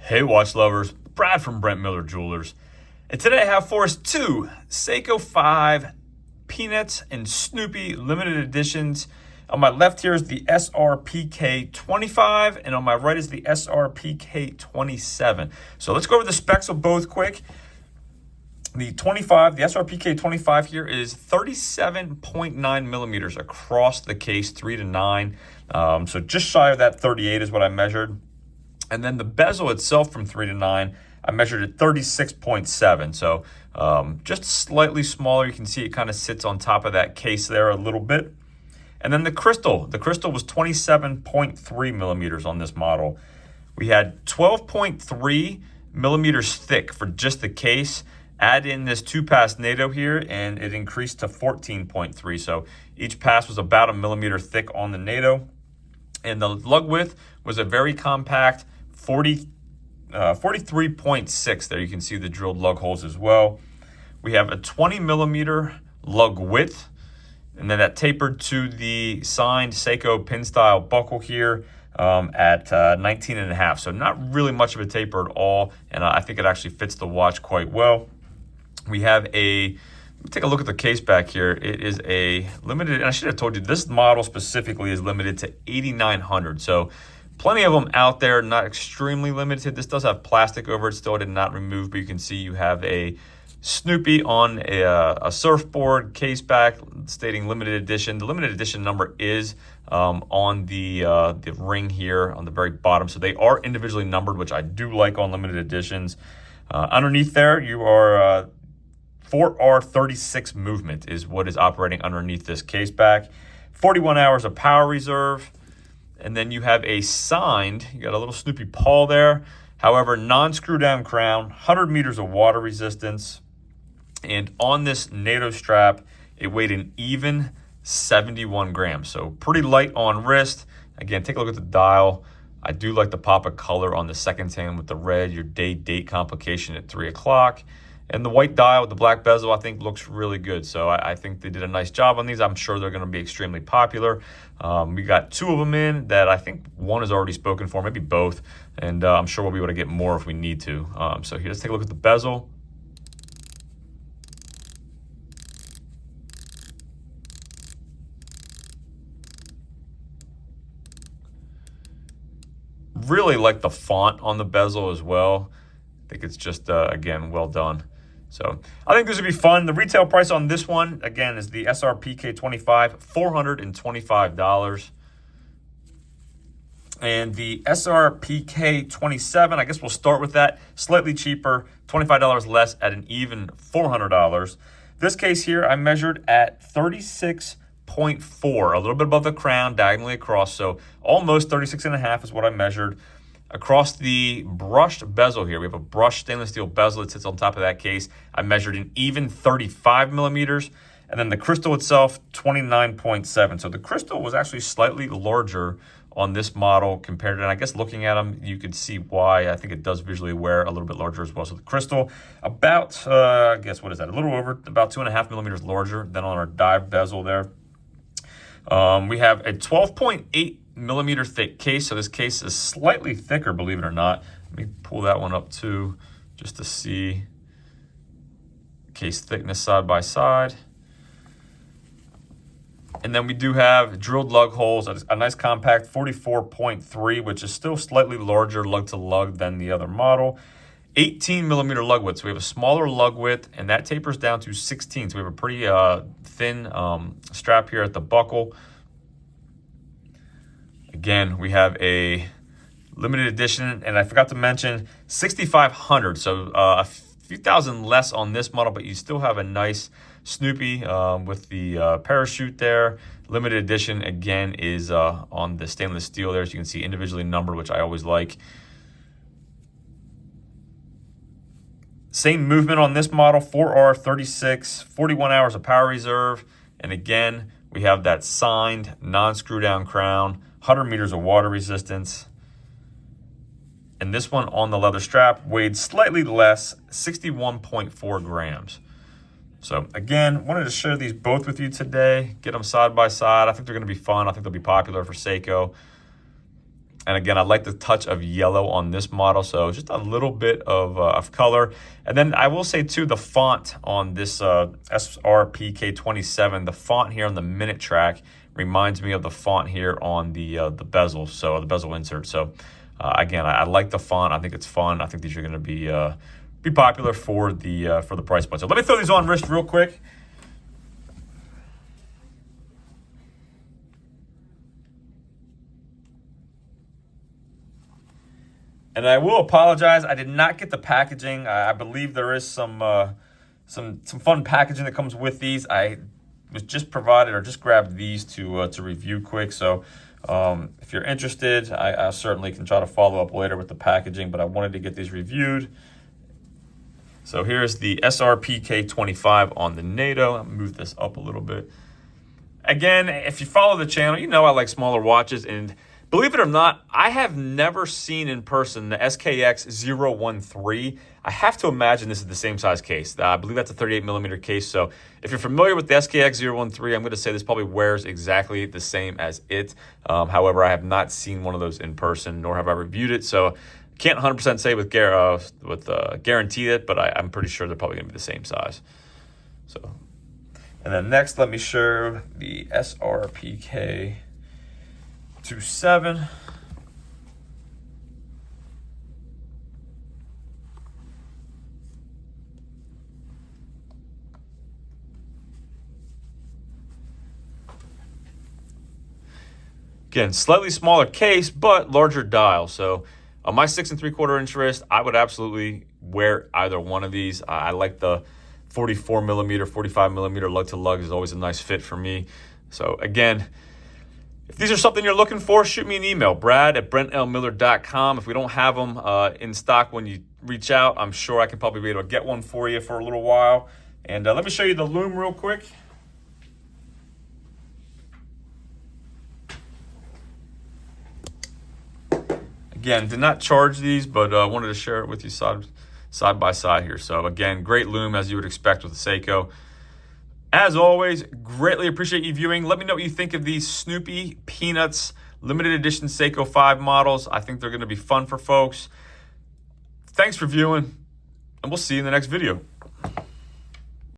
Hey watch lovers, Brad from Brent Miller Jewelers. And today I have for us two Seiko 5 Peanuts and Snoopy limited editions. On my left here is the SRPK25 and on my right is the SRPK27. So let's go over the specs of both quick. The SRPK25 here is 37.9 millimeters across the case, 3 to 9. So just shy of that 38 is what I measured. And then the bezel itself from 3 to 9, I measured at 36.7. So just slightly smaller. You can see it kind of sits on top of that case there a little bit. And then the crystal was 27.3 millimeters on this model. We had 12.3 millimeters thick for just the case. Add in this 2-pass NATO here, and it increased to 14.3. So each pass was about a millimeter thick on the NATO. And the lug width was a very compact 43.6. There you can see the drilled lug holes as well. We have a 20 millimeter lug width, and then that tapered to the signed Seiko pin style buckle here at 19.5. So not really much of a taper at all, and I think it actually fits the watch quite well. We have let me take a look at the case back here. It is a limited, and I should have told you, this model specifically is limited to 8,900. So plenty of them out there, not extremely limited. This does have plastic over it, still did not remove, but you can see you have a Snoopy on a surfboard case back stating limited edition. The limited edition number is on the ring here on the very bottom. So they are individually numbered, which I do like on limited editions. Underneath there, you are 4R36 movement is what is operating underneath this case back. 41 hours of power reserve. And then you have a signed, you got a little Snoopy paw there. However, non-screw down crown, 100 meters of water resistance. And on this NATO strap, it weighed an even 71 grams. So pretty light on wrist. Again, take a look at the dial. I do like the pop of color on the second hand with the red, your date complication at 3 o'clock. And the white dial with the black bezel, I think, looks really good. So I think they did a nice job on these. I'm sure they're going to be extremely popular. We got 2 of them in that I think one is already spoken for, maybe both. And I'm sure we'll be able to get more if we need to. So here, let's take a look at the bezel. Really like the font on the bezel as well. I think it's just, again, well done. So I think this would be fun. The retail price on this one, again, is the SRPK25, $425. And the SRPK27, I guess we'll start with that. Slightly cheaper, $25 less at an even $400. This case here, I measured at 36.4, a little bit above the crown, diagonally across. So almost 36.5 is what I measured. Across the brushed bezel here, we have a brushed stainless steel bezel that sits on top of that case. I measured an even 35 millimeters. And then the crystal itself, 29.7. So the crystal was actually slightly larger on this model compared to, and I guess looking at them, you could see why. I think it does visually wear a little bit larger as well. So the crystal, about, I guess, what is that? A little over, about 2.5 millimeters larger than on our dive bezel there. We have a 12.8 millimeter thick case. So this case is slightly thicker, believe it or not. Let me pull that one up too, just to see case thickness side by side. And then we do have drilled lug holes, a nice compact 44.3, which is still slightly larger lug to lug than the other model. 18 millimeter lug width. So we have a smaller lug width, and that tapers down to 16. So we have a pretty thin strap here at the buckle. Again, we have a limited edition, and I forgot to mention 6,500. So a few thousand less on this model, but you still have a nice Snoopy with the parachute there. Limited edition, again, is on the stainless steel there, so you can see individually numbered, which I always like. Same movement on this model, 4R36, 41 hours of power reserve. And again, we have that signed non-screw down crown, 100 meters of water resistance. And this one on the leather strap weighed slightly less, 61.4 grams. So again, wanted to share these both with you today, get them side by side. I think they're going to be fun. I think they'll be popular for Seiko. And again, I like the touch of yellow on this model, so just a little bit of color. And then I will say too, the font on this SRPK27, the font here on the minute track reminds me of the font here on the bezel, so the bezel insert. So again, I like the font. I think it's fun. I think these are going to be popular for the price point. So let me throw these on wrist real quick. And I will apologize, I did not get the packaging. I believe there is some fun packaging that comes with these. I was just provided or just grabbed these to review quick. So if you're interested, I certainly can try to follow up later with the packaging, but I wanted to get these reviewed. So here's the SRPK25 on the NATO. I'll move this up a little bit. Again, if you follow the channel, you know I like smaller watches, and believe it or not, I have never seen in person the SKX013. I have to imagine this is the same size case. I believe that's a 38 millimeter case. So if you're familiar with the SKX013, I'm going to say this probably wears exactly the same as it. However, I have not seen one of those in person, nor have I reviewed it. So can't 100% say with guarantee it, but I'm pretty sure they're probably going to be the same size. So, and then next, let me show the SRPK27. Again, slightly smaller case, but larger dial. So on my 6 3/4 inch wrist, I would absolutely wear either one of these. I like the 44 millimeter, 45 millimeter lug to lug is always a nice fit for me. So again, if these are something you're looking for, shoot me an email, brad@brentlmiller.com. If we don't have them in stock when you reach out, I'm sure I can probably be able to get one for you for a little while. And let me show you the lume real quick. Again, did not charge these, but I wanted to share it with you side by side here. So again, great lume as you would expect with the Seiko. As always, greatly appreciate you viewing. Let me know what you think of these Snoopy Peanuts limited edition Seiko 5 models. I think they're going to be fun for folks. Thanks for viewing, and we'll see you in the next video.